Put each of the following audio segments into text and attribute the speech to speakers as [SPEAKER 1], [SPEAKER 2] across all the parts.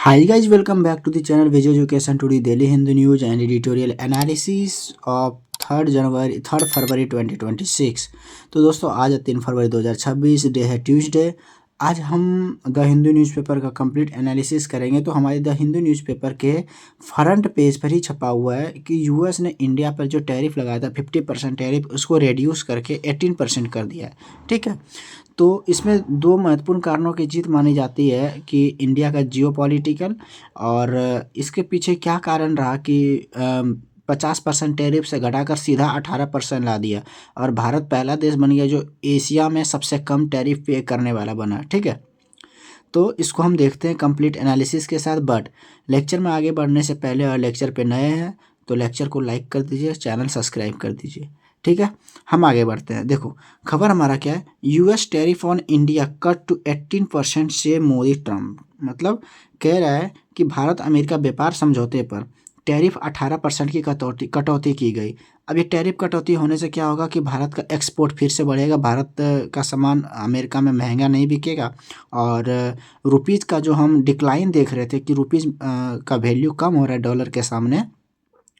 [SPEAKER 1] Hi guys, welcome back to the channel Visual Education. Today daily Hindu news and editorial analysis of 3 फरवरी 2026। तो दोस्तों आज है 3 फरवरी 2026, day है Tuesday. आज हम द हिंदू न्यूज़पेपर का कंप्लीट एनालिसिस करेंगे। तो हमारे द हिंदू न्यूज़पेपर के फ्रंट पेज पर ही छपा हुआ है कि यूएस ने इंडिया पर जो टैरिफ लगाया था 50% टैरिफ, उसको रिड्यूस करके 18% कर दिया है। ठीक है, तो इसमें दो महत्वपूर्ण कारणों की जीत मानी जाती है कि इंडिया का जियोपॉलिटिकल, और इसके पीछे क्या कारण रहा कि 50% टैरिफ से घटाकर सीधा 18% ला दिया और भारत पहला देश बन गया जो एशिया में सबसे कम टैरिफ पे करने वाला बना। ठीक है, तो इसको हम देखते हैं कंप्लीट एनालिसिस के साथ। बट लेक्चर में आगे बढ़ने से पहले और लेक्चर पे नए हैं तो लेक्चर को लाइक कर दीजिए, चैनल सब्सक्राइब कर दीजिए। ठीक है, हम आगे बढ़ते हैं। देखो खबर हमारा क्या है, US tariff on India cut to 18% से मोदी ट्रम्प। मतलब कह रहा है कि भारत अमेरिका व्यापार समझौते पर टैरिफ 18% की कटौती की गई। अब ये टैरिफ कटौती होने से क्या होगा कि भारत का एक्सपोर्ट फिर से बढ़ेगा, भारत का सामान अमेरिका में महंगा नहीं बिकेगा और रुपीज़ का जो हम डिक्लाइन देख रहे थे कि रुपीज़ का वैल्यू कम हो रहा है डॉलर के सामने,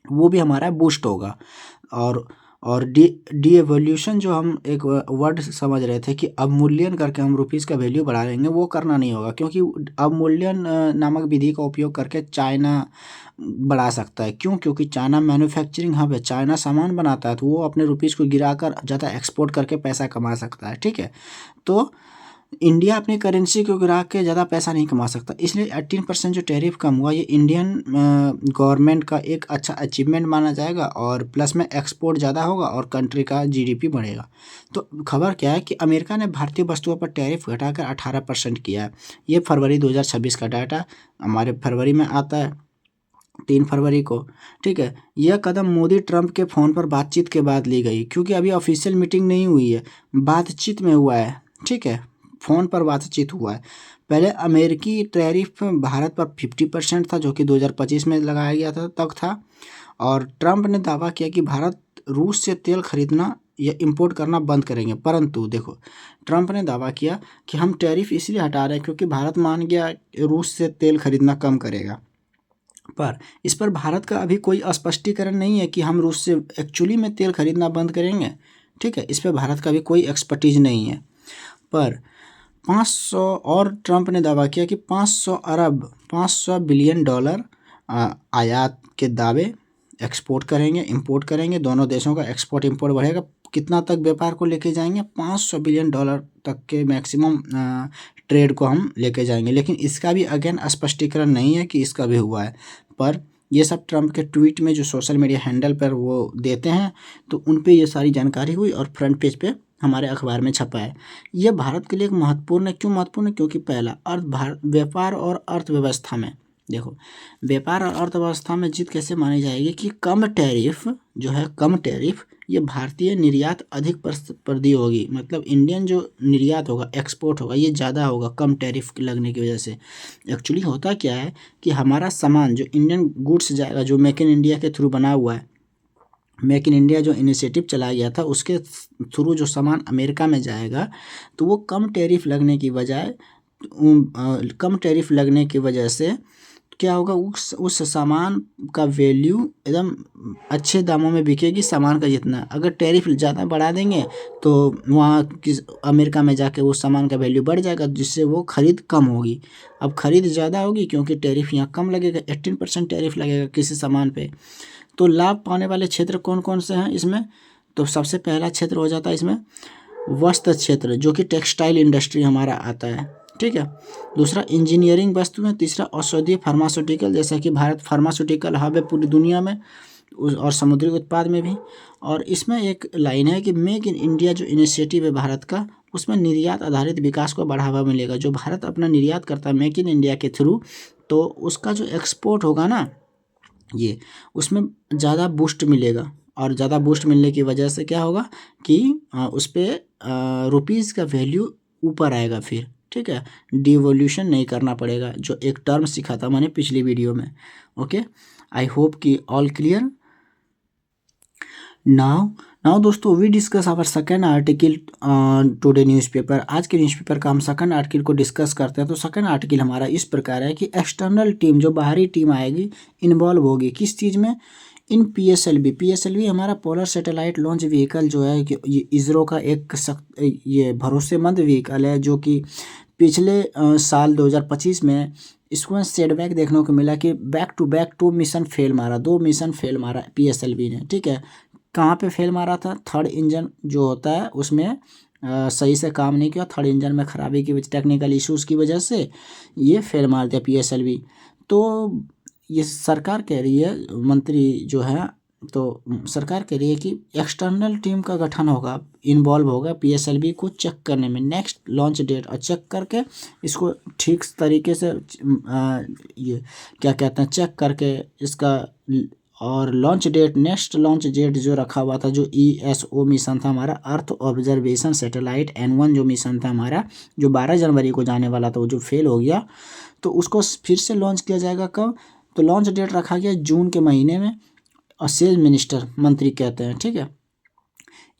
[SPEAKER 1] वो भी हमारा बूस्ट होगा। और डी एवोल्यूशन जो हम एक वर्ड समझ रहे थे कि अवमूल्यन करके हम रुपीज़ का वैल्यू बढ़ा लेंगे, वो करना नहीं होगा, क्योंकि अवमूल्यन नामक विधि का उपयोग करके चाइना बढ़ा सकता है। क्यों? क्योंकि चाइना मैन्युफैक्चरिंग हब है, चाइना सामान बनाता है, तो वो अपने रुपीज़ को गिराकर ज़्यादा एक्सपोर्ट करके पैसा कमा सकता है। ठीक है, तो इंडिया अपनी करेंसी को गिरा के ज़्यादा पैसा नहीं कमा सकता, इसलिए 18% जो टैरिफ कम हुआ ये इंडियन गवर्नमेंट का एक अच्छा अचीवमेंट माना जाएगा और प्लस में एक्सपोर्ट ज़्यादा होगा और कंट्री का जीडीपी बढ़ेगा। तो खबर क्या है कि अमेरिका ने भारतीय वस्तुओं पर टैरिफ घटाकर 18% किया है। ये फरवरी 2026 का डाटा हमारे फरवरी में आता है, 3 फरवरी को। ठीक है, यह कदम मोदी ट्रंप के फ़ोन पर बातचीत के बाद ली गई, क्योंकि अभी ऑफिशियल मीटिंग नहीं हुई है, बातचीत में हुआ है। ठीक है, फ़ोन पर बातचीत हुआ है। पहले अमेरिकी टैरिफ भारत पर 50% था, जो कि 2025 में लगाया गया था तक था, और ट्रंप ने दावा किया कि भारत रूस से तेल खरीदना या इंपोर्ट करना बंद करेंगे। परंतु देखो, ट्रंप ने दावा किया कि हम टैरिफ इसलिए हटा रहे हैं क्योंकि भारत मान गया रूस से तेल खरीदना कम करेगा। पर इस पर भारत का अभी कोई स्पष्टीकरण नहीं है कि हम रूस से एक्चुअली में तेल खरीदना बंद करेंगे। ठीक है, इस पर भारत का भी कोई एक्सपर्टीज नहीं है। पर 500 और ट्रंप ने दावा किया कि 500 बिलियन डॉलर आयात के दावे एक्सपोर्ट करेंगे, इंपोर्ट करेंगे, दोनों देशों का एक्सपोर्ट इंपोर्ट बढ़ेगा। कितना तक व्यापार को लेके जाएंगे? 500 बिलियन डॉलर तक के मैक्सिमम ट्रेड को हम लेके जाएंगे, लेकिन इसका भी अगेन स्पष्टीकरण नहीं है कि इसका भी हुआ है। पर ये सब ट्रंप के ट्वीट में जो सोशल मीडिया हैंडल पर वो देते हैं, तो उन पे ये सारी जानकारी हुई और फ्रंट पेज पे हमारे अखबार में छपा है। यह भारत के लिए एक महत्वपूर्ण है। क्यों महत्वपूर्ण है? क्योंकि पहला व्यापार और अर्थव्यवस्था में, देखो व्यापार और अर्थव्यवस्था में जीत कैसे मानी जाएगी कि कम टैरिफ जो है, कम टैरिफ, ये भारतीय निर्यात अधिक प्रतिस्पर्धी होगी। मतलब इंडियन जो निर्यात होगा, एक्सपोर्ट होगा, ये ज़्यादा होगा कम टैरिफ लगने की वजह से। एक्चुअली होता क्या है कि हमारा सामान जो इंडियन गुड्स जाएगा, जो मेक इन इंडिया के थ्रू बना हुआ है, मेक इन इंडिया जो इनिशिएटिव चलाया गया था उसके थ्रू जो सामान अमेरिका में जाएगा, तो वो कम टैरिफ लगने की बजाय कम टैरिफ लगने की वजह से क्या होगा, उस सामान का वैल्यू एकदम अच्छे दामों में बिकेगी सामान का जितना। अगर टैरिफ ज़्यादा बढ़ा देंगे तो वहाँ किस अमेरिका में जाके उस सामान का वैल्यू बढ़ जाएगा, जिससे वो खरीद कम होगी। अब खरीद ज़्यादा होगी क्योंकि टैरिफ यहाँ कम लगेगा, 18% टैरिफ लगेगा किसी सामान पे। तो लाभ पाने वाले क्षेत्र कौन कौन से हैं इसमें? तो सबसे पहला क्षेत्र हो जाता है इसमें वस्त्र क्षेत्र, जो कि टेक्सटाइल इंडस्ट्री हमारा आता है। ठीक है, दूसरा इंजीनियरिंग वस्तुएं, तीसरा औषधीय फार्मास्यूटिकल, जैसा कि भारत फार्मास्यूटिकल हब है पूरी दुनिया में, और समुद्री उत्पाद में भी। और इसमें एक लाइन है कि मेक इन इंडिया जो इनिशिएटिव है भारत का, उसमें निर्यात आधारित विकास को बढ़ावा मिलेगा। जो भारत अपना निर्यात करता है मेक इन इंडिया के थ्रू, तो उसका जो एक्सपोर्ट होगा ना, ये उसमें ज़्यादा बूस्ट मिलेगा, और ज़्यादा बूस्ट मिलने की वजह से क्या होगा कि उस पर रुपीज़ का वैल्यू ऊपर आएगा फिर। ठीक है, डिवोल्यूशन नहीं करना पड़ेगा, जो एक टर्म सीखा था मैंने पिछली वीडियो में। ओके, आई होप कि ऑल क्लियर। नाउ नाउ दोस्तों we discuss our second article today newspaper. आज के न्यूज़पेपर का हम सेकंड आर्टिकल को डिस्कस करते हैं। तो सेकंड आर्टिकल हमारा इस प्रकार है कि एक्सटर्नल टीम, जो बाहरी टीम आएगी, इन्वॉल्व होगी किस चीज़ में, इन पीएसएलवी। पीएसएलवी हमारा पोलर सैटेलाइट लॉन्च व्हीकल जो है कि ये इसरो का एक ये भरोसेमंद व्हीकल है, जो कि पिछले साल 2025 में इसको सेटबैक देखने को मिला कि back to back 2 mission fail मारा, 2 मिशन फेल मारा पीएसएलवी ने। ठीक है, कहाँ पे फेल मारा था? थर्ड इंजन जो होता है उसमें सही से काम नहीं किया, थर्ड इंजन में खराबी की वजह, टेक्निकल इश्यूज़ की वजह से ये फेल मार दिया पीएसएलवी। तो ये सरकार कह रही है, मंत्री जो है, तो सरकार कह रही है कि एक्सटर्नल टीम का गठन होगा, इन्वॉल्व होगा पीएसएलवी को चेक करने में, नेक्स्ट लॉन्च डेट, और चेक करके इसको ठीक तरीके से ये क्या कहते हैं, चेक करके इसका और launch date, next launch date जो रखा हुआ था, जो ESO मिशन था हमारा, अर्थ ऑब्जर्वेशन सैटेलाइट N1 जो मिशन था हमारा, जो 12 जनवरी को जाने वाला था, वो जो फेल हो गया, तो उसको फिर से लॉन्च किया जाएगा। कब? तो लॉन्च डेट रखा गया जून के महीने में, और सेल मिनिस्टर मंत्री कहते हैं। ठीक है,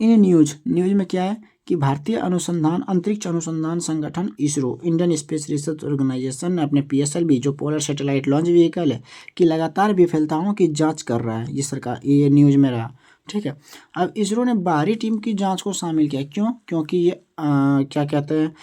[SPEAKER 1] इन न्यूज में क्या है कि भारतीय अनुसंधान अंतरिक्ष अनुसंधान संगठन ISRO, Indian Space Research Organisation ने अपने पीएसएलवी जो पोलर सैटेलाइट लॉन्च व्हीकल है की लगातार विफलताओं की जांच कर रहा है। ये सरकार, ये न्यूज में रहा। ठीक है, अब इसरो ने बाहरी टीम की जांच को शामिल किया। क्यों? क्योंकि ये क्या कहते हैं,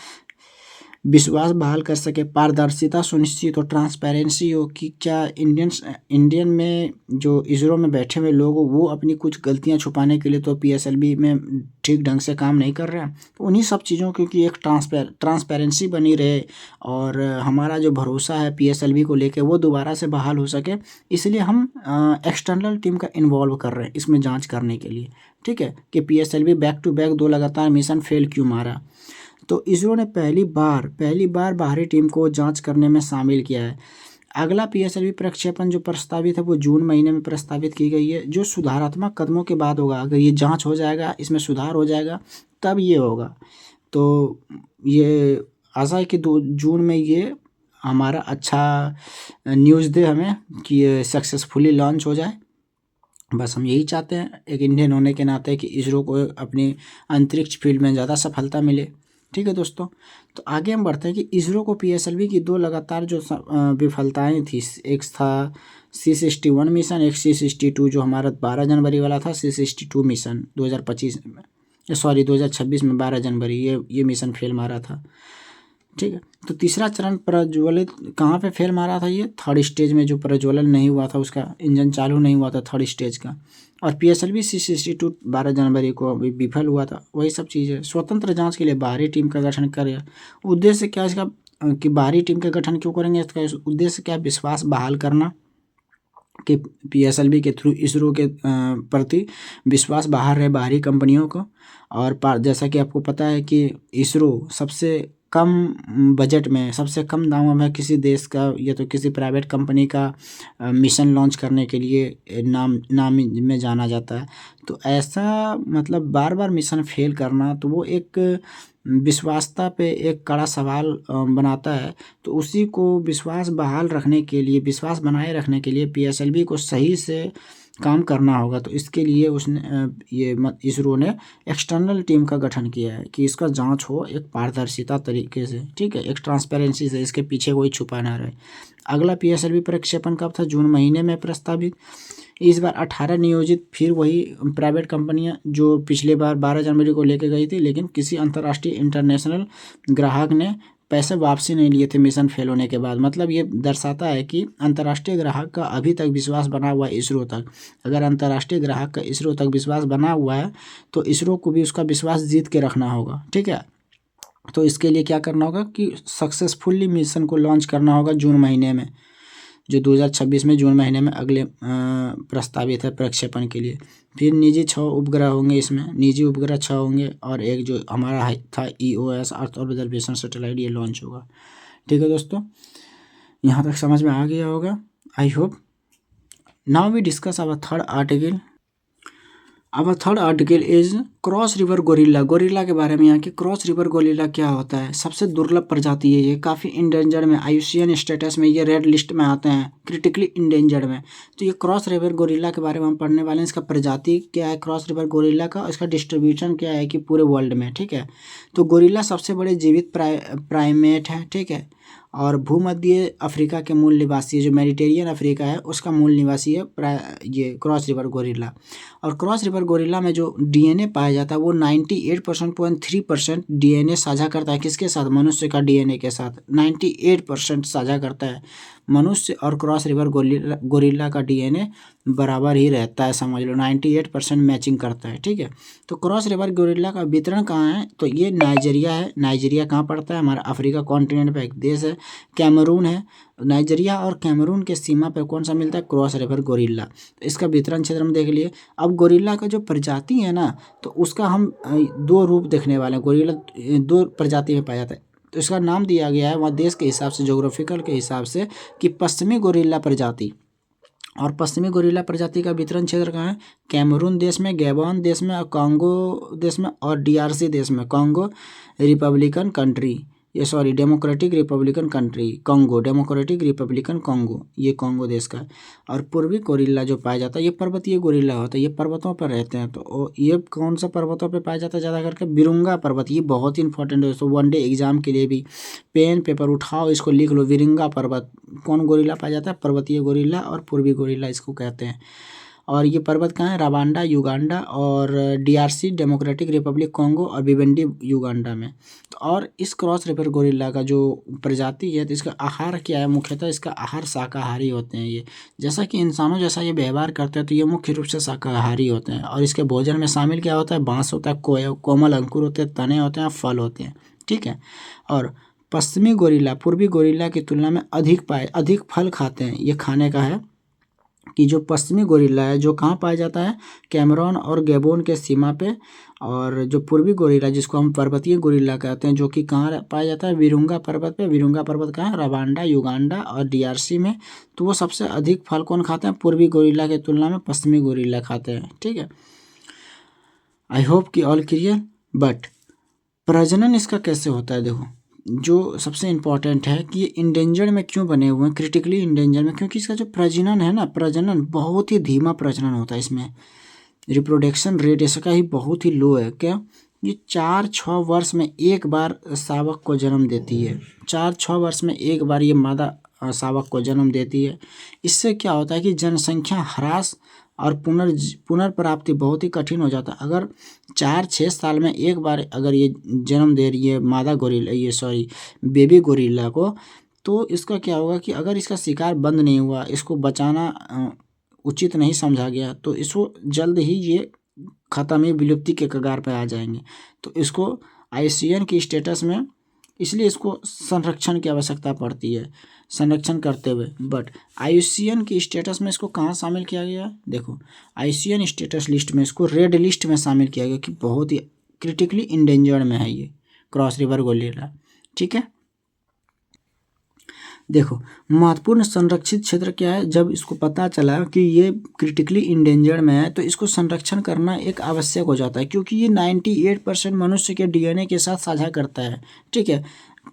[SPEAKER 1] विश्वास बहाल कर सके, पारदर्शिता सुनिश्चित हो, ट्रांसपेरेंसी हो कि क्या इंडियन में जो इसरो में बैठे हुए लोग हो, वो अपनी कुछ गलतियां छुपाने के लिए तो पीएसएलवी में ठीक ढंग से काम नहीं कर रहे हैं। तो उन्हीं सब चीज़ों क्योंकि एक ट्रांसपेरेंसी बनी रहे, और हमारा जो भरोसा है पीएसएलवी को लेके वो दोबारा से बहाल हो सके, इसलिए हम एक्सटर्नल टीम का इन्वॉल्व कर रहे हैं इसमें जाँच करने के लिए। ठीक है, कि पीएसएलवी बैक टू बैक 2 लगातार मिशन फेल क्यों मारा। तो इसरो ने पहली बार बाहरी टीम को जांच करने में शामिल किया है। अगला पीएसएलवी प्रक्षेपण जो प्रस्तावित है वो जून महीने में प्रस्तावित की गई है, जो सुधारात्मक कदमों के बाद होगा। अगर ये जांच हो जाएगा, इसमें सुधार हो जाएगा, तब ये होगा। तो ये आशा है कि 2 जून में ये हमारा अच्छा न्यूज़ दे हमें कि ये सक्सेसफुली लॉन्च हो जाए। बस हम यही चाहते हैं एक इंडियन होने के नाते कि इसरो को अपनी अंतरिक्ष फील्ड में ज़्यादा सफलता मिले। ठीक है दोस्तों, तो आगे हम बढ़ते हैं कि इसरो को पीएसएलवी की 2 लगातार जो विफलताएं थी, एक था C61 मिशन, एक C62 जो हमारा 12 जनवरी वाला था, C62 मिशन 2025 में, सॉरी 2026 में 12 जनवरी, ये मिशन फेल मारा था। ठीक है, तो तीसरा चरण प्रज्वलित कहाँ पे फेल मारा था? ये थर्ड स्टेज में जो प्रज्वलन नहीं हुआ था, उसका इंजन चालू नहीं हुआ था थर्ड स्टेज का। और पीएसएलवी C62 12 जनवरी को अभी विफल हुआ था। वही सब चीज़ है। स्वतंत्र जांच के लिए बाहरी टीम का गठन करें। उद्देश्य क्या इसका, कि बाहरी टीम का गठन क्यों करेंगे? इसका उद्देश्य क्या? विश्वास बहाल करना, कि पीएसएलवी के थ्रू इसरो के प्रति विश्वास बाहर रहे बाहरी कंपनियों को। और जैसा कि आपको पता है कि इसरो सबसे कम बजट में, सबसे कम दामों में किसी देश का या तो किसी प्राइवेट कंपनी का मिशन लॉन्च करने के लिए नाम में जाना जाता है। तो ऐसा मतलब बार बार मिशन फेल करना, तो वो एक विश्वासता पे एक कड़ा सवाल बनाता है। तो उसी को विश्वास बहाल रखने के लिए, विश्वास बनाए रखने के लिए पीएसएलवी को सही से काम करना होगा। तो इसके लिए उसने इसरो ने एक्सटर्नल टीम का गठन किया है कि इसका जांच हो एक पारदर्शिता तरीके से। ठीक है, एक ट्रांसपेरेंसी से, इसके पीछे कोई छुपा ना रहे। अगला पीएसएलवी प्रक्षेपण कब था? जून महीने में प्रस्तावित। इस बार 18 नियोजित, फिर वही प्राइवेट कंपनियां जो पिछले बार 12 जनवरी को लेके गई थी, लेकिन किसी अंतर्राष्ट्रीय इंटरनेशनल ग्राहक ने पैसे वापसी नहीं लिए थे मिशन फेल होने के बाद। मतलब ये दर्शाता है कि अंतर्राष्ट्रीय ग्राहक का अभी तक विश्वास बना हुआ है इसरो तक। अगर अंतर्राष्ट्रीय ग्राहक का इसरो तक विश्वास बना हुआ है, तो इसरो को भी उसका विश्वास जीत के रखना होगा। ठीक है, तो इसके लिए क्या करना होगा कि सक्सेसफुली मिशन को लॉन्च करना होगा जून महीने में, जो 2026 में जून महीने में अगले प्रस्तावित है प्रक्षेपण के लिए। फिर निजी 6 उपग्रह होंगे, इसमें निजी उपग्रह 6 होंगे, और एक जो हमारा था EOS अर्थ ऑब्जर्वेशन सैटेलाइट, ये लॉन्च होगा। ठीक है दोस्तों, यहाँ तक समझ में आ गया होगा, I hope. Now we discuss our third article. अब third article is cross river gorilla. Gorilla के बारे में यहाँ की क्रॉस रिवर गोरिल्ला क्या होता है, सबसे दुर्लभ प्रजाति है ये, काफ़ी इंडेंजर्ड में, IUCN स्टेटस में ये रेड लिस्ट में आते हैं, क्रिटिकली इंडेंजर्ड में। तो ये क्रॉस रिवर गोरिल्ला के बारे में हम पढ़ने वाले हैं। इसका प्रजाति क्या है क्रॉस रिवर गोरिल्ला का, इसका डिस्ट्रीब्यूशन क्या है कि पूरे वर्ल्ड में, ठीक है। तो गोरिल्ला सबसे बड़े जीवित प्राइमेट है, ठीक है, और भूमध्य अफ्रीका के मूल निवासी है, जो मेडिटेरियन अफ्रीका है उसका मूल निवासी है ये क्रॉस रिवर गोरिल्ला। और क्रॉस रिवर गोरिल्ला में जो DNA पाया जाता है वो 98.3% DNA साझा करता है, किसके साथ, मनुष्य का DNA के साथ 98% साझा करता है। मनुष्य और क्रॉस रिवर गोरिल्ला का DNA बराबर ही रहता है, समझ लो 98% मैचिंग करता है, ठीक है। तो क्रॉस रिवर गोरिल्ला का वितरण कहाँ है, तो ये नाइजीरिया है। नाइजीरिया कहाँ पड़ता है, हमारा अफ्रीका कॉन्टिनेंट पे एक देश है। कैमरून है, नाइजीरिया और कैमरून के सीमा पर कौन सा मिलता है, क्रॉस रिवर गोरिल्ला। तो इसका वितरण क्षेत्र हम देख लिए। अब गोरिल्ला का जो प्रजाति है ना, तो उसका हम दो रूप देखने वाले हैं। गोरिल्ला दो प्रजाति में पाया जाता है, तो इसका नाम दिया गया है वहाँ देश के हिसाब से, जोग्राफिकल के हिसाब से, कि पश्चिमी गोरिल्ला प्रजाति। और पश्चिमी गोरिल्ला प्रजाति का वितरण क्षेत्र कहाँ है, कैमरून देश में, गैबोन देश में, कॉन्गो देश में, और DRC देश में, कॉन्गो रिपब्लिकन कंट्री, ये sorry democratic Republican country, Congo, democratic Republican Congo, ये कॉन्गो देश का है। और पूर्वी गोरिल्ला जो पाया जाता है, ये पर्वतीय गोरिल्ला होता है, ये पर्वतों पर रहते हैं। तो ये कौन सा पर्वतों पर पाया जाता है ज़्यादा करके, विरुंगा पर्वत। ये बहुत ही इंपॉर्टेंट है दोस्तों, वनडे एग्जाम के लिए भी पेन पेपर उठाओ, इसको लिख लो, विरुंगा पर्वत। कौन गोरिल्ला पाया जाता है, पर्वतीय गोरिल्ला और पूर्वी गोरिल्ला इसको कहते हैं। और ये पर्वत कहाँ है, रवांडा युगांडा और DRC डेमोक्रेटिक रिपब्लिक कॉन्गो और बिवेंडी युगांडा में। तो और इस क्रॉस रिवर गोरिल्ला का जो प्रजाति है, तो इसका आहार क्या है, मुख्यतः इसका आहार शाकाहारी होते हैं ये। जैसा कि इंसानों जैसा ये व्यवहार करते हैं, तो ये मुख्य रूप से शाकाहारी होते हैं। और इसके भोजन में शामिल क्या होता है, बाँस होता है, कोमल अंकुर होते हैं, तने होते हैं, फल होते हैं, ठीक है। और पश्चिमी गोरिल्ला पूर्वी गोरिल्ला की तुलना में अधिक फल खाते हैं। ये खाने का है कि जो पश्चिमी गोरिल्ला है जो कहाँ पाया जाता है, कैमरून और गैबोन के सीमा पे। और जो पूर्वी गोरिल्ला जिसको हम पर्वतीय गोरिल्ला कहते हैं, जो कि कहाँ पाया जाता है, विरुंगा पर्वत पे। विरुंगा पर्वत कहाँ है, रवांडा युगांडा और DRC में। तो वो सबसे अधिक फल कौन खाते हैं, पूर्वी गोरिल्ला की तुलना में पश्चिमी गोरिल्ला खाते हैं, ठीक है। आई होप कि ऑल क्लियर। बट प्रजनन इसका कैसे होता है, देखो जो सबसे इम्पॉर्टेंट है कि ये इंडेंजर्ड में क्यों बने हुए हैं, क्रिटिकली इंडेंजर्ड में, क्योंकि इसका जो प्रजनन है ना, प्रजनन बहुत ही धीमा प्रजनन होता है इसमें। रिप्रोडक्शन रेट इसका ही बहुत ही लो है। क्या, ये 4-6 वर्ष में एक बार शावक को जन्म देती है। 4-6 वर्ष में एक बार ये मादा शावक को जन्म देती है। इससे क्या होता है कि जनसंख्या ह्रास और पुनर्प्राप्ति बहुत ही कठिन हो जाता है। अगर 4-6 साल में एक बार अगर ये जन्म दे रही है मादा गोरिल्ला, ये सॉरी बेबी गोरिल्ला को, तो इसका क्या होगा कि अगर इसका शिकार बंद नहीं हुआ, इसको बचाना उचित नहीं समझा गया, तो इसको जल्द ही ये ख़त्म ही विलुप्ति के कगार पर आ जाएंगे। तो इसको IUCN की स्टेटस में, इसलिए इसको संरक्षण की आवश्यकता पड़ती है, संरक्षण करते हुए। बट IUCN की स्टेटस में इसको कहाँ शामिल किया गया, देखो IUCN स्टेटस लिस्ट में इसको रेड लिस्ट में शामिल किया गया कि बहुत ही क्रिटिकली इंडेंजर्ड में है ये क्रॉस रिवर गोरिल्ला, ठीक है। देखो महत्वपूर्ण संरक्षित क्षेत्र क्या है, जब इसको पता चला कि ये क्रिटिकली इंडेंजर्ड में है, तो इसको संरक्षण करना एक आवश्यक हो जाता है, क्योंकि ये 98% मनुष्य के DNA के साथ साझा करता है, ठीक है।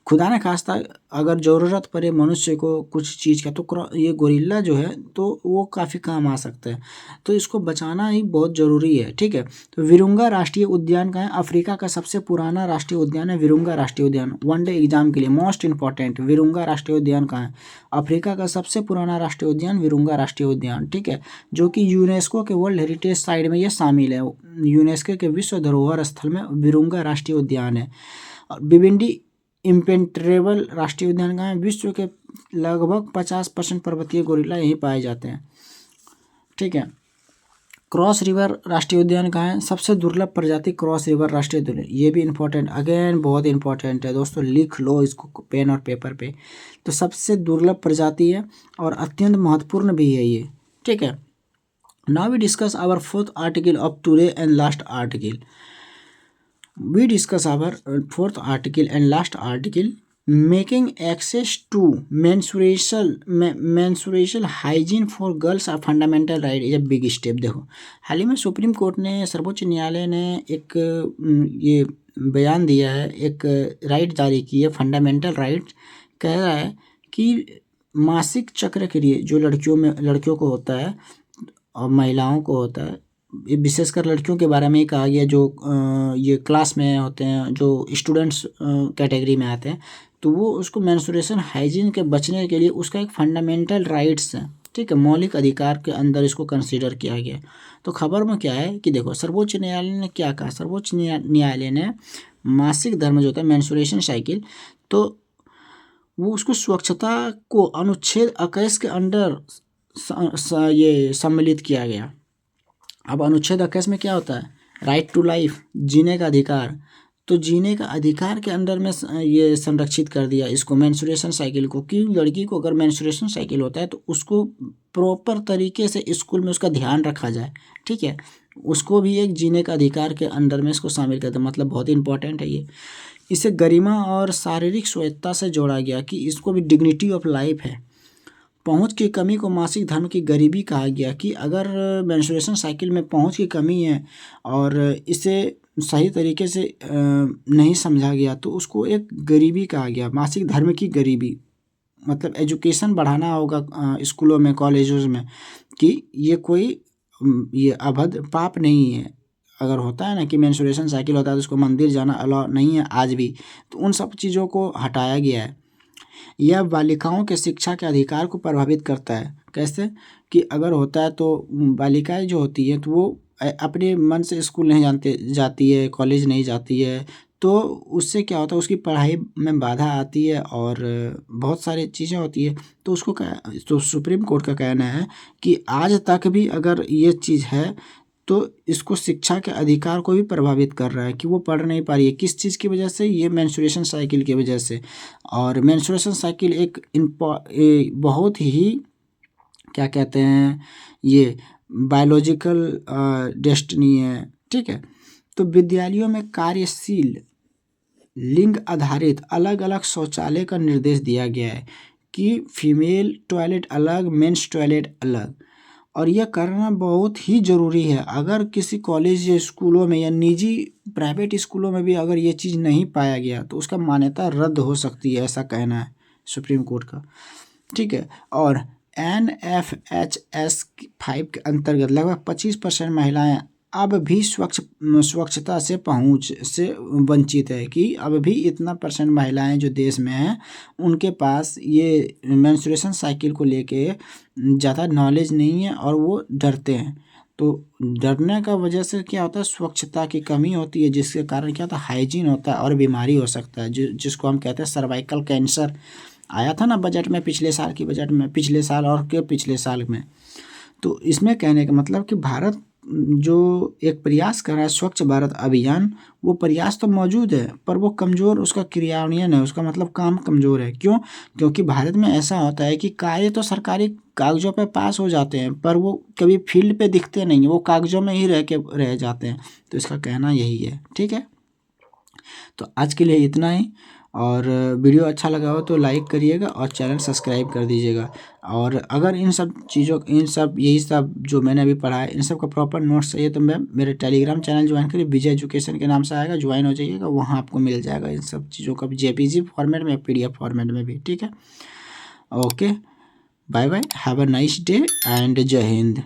[SPEAKER 1] खुदा न खास्ता अगर ज़रूरत पड़े मनुष्य को कुछ चीज़ का, तो ये गोरिल्ला जो है तो वो काफ़ी काम आ सकता है। तो इसको बचाना ही बहुत ज़रूरी है, ठीक है। तो विरुंगा राष्ट्रीय उद्यान का है, अफ्रीका का सबसे पुराना राष्ट्रीय उद्यान है विरुंगा राष्ट्रीय उद्यान। वनडे एग्जाम के लिए मोस्ट इंपॉर्टेंट, विरुंगा राष्ट्रीय उद्यान कहाँ है, अफ्रीका का सबसे पुराना राष्ट्रीय उद्यान विरुंगा राष्ट्रीय उद्यान, ठीक है। जो कि यूनेस्को के वर्ल्ड हेरिटेज साइट में ये शामिल है, यूनेस्को के विश्व धरोहर स्थल में विरुंगा राष्ट्रीय उद्यान है। और बिबिंडी इम्पेंट्रेबल राष्ट्रीय उद्यान कहाँ है, विश्व के लगभग 50% पर्वतीय गोरिल्ला यहीं पाए जाते हैं, ठीक है। क्रॉस रिवर राष्ट्रीय उद्यान कहाँ है, सबसे दुर्लभ प्रजाति क्रॉस रिवर राष्ट्रीय उद्यान, ये भी इंपॉर्टेंट, अगेन बहुत इंपॉर्टेंट है दोस्तों, लिख लो इसको पेन और पेपर पे। तो सबसे दुर्लभ प्रजाति है और अत्यंत महत्वपूर्ण भी है ये, ठीक है। Now we discuss our fourth article of today and last article. We discuss our fourth article and last article, making access to menstruation hygiene for girls are fundamental right is a big step. देखो, हाल ही में supreme court ने, सर्वोच्च न्यायालय ने एक ये बयान दिया है, एक राइट जारी की है, फंडामेंटल राइट। कह रहा है कि मासिक चक्र के लिए जो लड़कियों को होता है और महिलाओं को होता है, विशेषकर लड़कियों के बारे में ही कहा गया, जो ये क्लास में होते हैं, जो स्टूडेंट्स कैटेगरी में आते हैं, तो वो उसको मेंस्ट्रुएशन हाइजीन के बचने के लिए उसका एक फंडामेंटल राइट्स है, ठीक है, मौलिक अधिकार के अंदर इसको कंसीडर किया गया। तो खबर में क्या है कि देखो, सर्वोच्च न्यायालय ने क्या कहा। सर्वोच्च न्यायालय ने मासिक धर्म जो होता है, मेंस्ट्रुएशन साइकिल, तो वो उसको स्वच्छता को अनुच्छेद 21 के अंडर ये सम्मिलित किया गया। अब अनुच्छेद 21 में क्या होता है, राइट टू लाइफ, जीने का अधिकार। तो जीने का अधिकार के अंदर में ये संरक्षित कर दिया इसको, मेंस्ट्रुएशन साइकिल को, कि लड़की को अगर मेंस्ट्रुएशन साइकिल होता है तो उसको प्रॉपर तरीके से स्कूल में उसका ध्यान रखा जाए, ठीक है, उसको भी एक जीने का अधिकार के अंदर में इसको शामिल करते हैं। मतलब बहुत इंपॉर्टेंट है ये। इसे गरिमा और शारीरिक स्वायत्तता से जोड़ा गया कि इसको भी डिग्निटी ऑफ लाइफ है। पहुंच की कमी को मासिक धर्म की गरीबी कहा गया कि अगर मेंस्ट्रुएशन साइकिल में पहुंच की कमी है और इसे सही तरीके से नहीं समझा गया तो उसको एक गरीबी कहा गया, मासिक धर्म की गरीबी। मतलब एजुकेशन बढ़ाना होगा स्कूलों में, कॉलेजों में, कि ये कोई ये अभद्र पाप नहीं है। अगर होता है ना कि मेंस्ट्रुएशन साइकिल होता है तो उसको मंदिर जाना अलाउ नहीं है आज भी, तो उन सब चीज़ों को हटाया गया है। यह बालिकाओं के शिक्षा के अधिकार को प्रभावित करता है। कैसे कि अगर होता है तो बालिकाएं जो होती हैं तो वो अपने मन से स्कूल नहीं जाती है, कॉलेज नहीं जाती है, तो उससे क्या होता है, उसकी पढ़ाई में बाधा आती है और बहुत सारी चीज़ें होती है। तो उसको तो सुप्रीम कोर्ट का कहना है कि आज तक भी अगर ये चीज़ है तो इसको शिक्षा के अधिकार को भी प्रभावित कर रहा है कि वो पढ़ नहीं पा रही है। किस चीज़ की वजह से, ये मेंस्ट्रुएशन साइकिल की वजह से। और मेंस्ट्रुएशन साइकिल एक बहुत ही क्या कहते हैं, ये बायोलॉजिकल डेस्टिनी है, ठीक है। तो विद्यालयों में कार्यशील लिंग आधारित अलग अलग शौचालय का निर्देश दिया गया है कि फीमेल टॉयलेट अलग, मेंस टॉयलेट अलग, और यह करना बहुत ही ज़रूरी है। अगर किसी कॉलेज या स्कूलों में या निजी प्राइवेट स्कूलों में भी अगर ये चीज़ नहीं पाया गया तो उसका मान्यता रद्द हो सकती है, ऐसा कहना है सुप्रीम कोर्ट का, ठीक है। और NFHS 5 के अंतर्गत लगभग 25% महिलाएं अब भी स्वच्छता से पहुंच से वंचित है, कि अब भी इतना % महिलाएं जो देश में हैं उनके पास ये मेंस्ट्रुएशन साइकिल को लेके ज़्यादा नॉलेज नहीं है और वो डरते हैं। तो डरने का वजह से क्या होता है, स्वच्छता की कमी होती है, जिसके कारण क्या होता है, हाइजीन होता है और बीमारी हो सकता है, जिसको हम कहते हैं सर्वाइकल कैंसर। आया था ना बजट में, पिछले साल की बजट में, पिछले साल और के पिछले साल में। तो इसमें कहने का मतलब कि भारत जो एक प्रयास कर रहा है, स्वच्छ भारत अभियान, वो प्रयास तो मौजूद है पर वो कमज़ोर, उसका क्रियान्वयन है, उसका मतलब काम कमज़ोर है। क्यों? क्योंकि भारत में ऐसा होता है कि कार्य तो सरकारी कागज़ों पे पास हो जाते हैं पर वो कभी फील्ड पे दिखते नहीं हैं, वो कागज़ों में ही रह जाते हैं। तो इसका कहना यही है, ठीक है। तो आज के लिए इतना ही, और वीडियो अच्छा लगा हो तो लाइक करिएगा और चैनल सब्सक्राइब कर दीजिएगा। और अगर इन सब चीज़ों, यही सब जो मैंने अभी पढ़ा है, इन सब का प्रॉपर नोट्स चाहिए तो मैं मेरे टेलीग्राम चैनल ज्वाइन करिए, विजय एजुकेशन के नाम से आएगा, ज्वाइन हो जाइएगा, वहाँ आपको मिल जाएगा इन सब चीज़ों का JPG फॉर्मेट में, PDF फॉर्मेट में भी, ठीक है। Okay, bye bye, have a nice day and Jai Hind.